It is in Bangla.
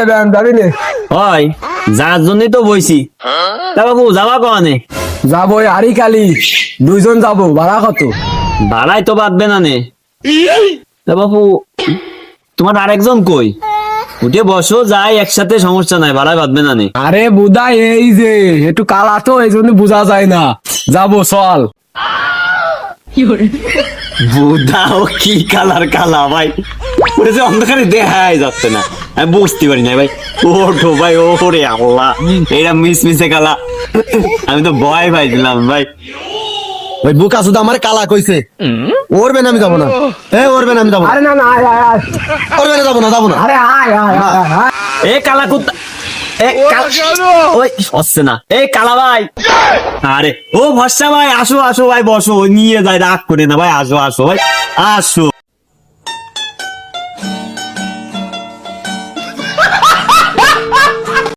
ব্যায়াম যাবি নে? হয় যার জন্যই তো বইছি। তা বাবু যাবা কনে? যাবো আরি কালি, দুইজন যাবো, ভাড়া কত? ভাড়াই তো বাঁধবে না নে। তা বাবু তোমার আরেকজন কই? উঠে বসো, যাই একসাথে, সমস্যা নাই, ভাড়াই বাঁধবে না নে। আরে বুদা এই যে একটু কালা তো এই জন্য বোঝা যায় না, যাবো চল। বুধাও কি কালার কালা ভাই, ওরে যে অন্ধকারে দেখাই যাচ্ছে না, আমি বুঝতে পারি না ভাই। ওঠো ভাই, ওরে আল্লাহ, এটা মিসমিসে কালা, আমি তো ভয় পাই দিলাম ভাই। ওই বুকা শুধু আমার কালা কইছে, ওরবে না আমি যাবো না। ওরবে না আমি যাবো না। আরে না না, আয় আয় আয়। ওরবে না যাবো না, যাবো না। আরে আয় আয় আয় আয়। এ কালা কুত্তা, ওই হচ্ছে না, এই কালা ভাই। আরে ও ভরসা ভাই, আসো আসো ভাই, বসো, নিয়ে যায়, রাগ করে না ভাই, আসো আসো ভাই, আসো।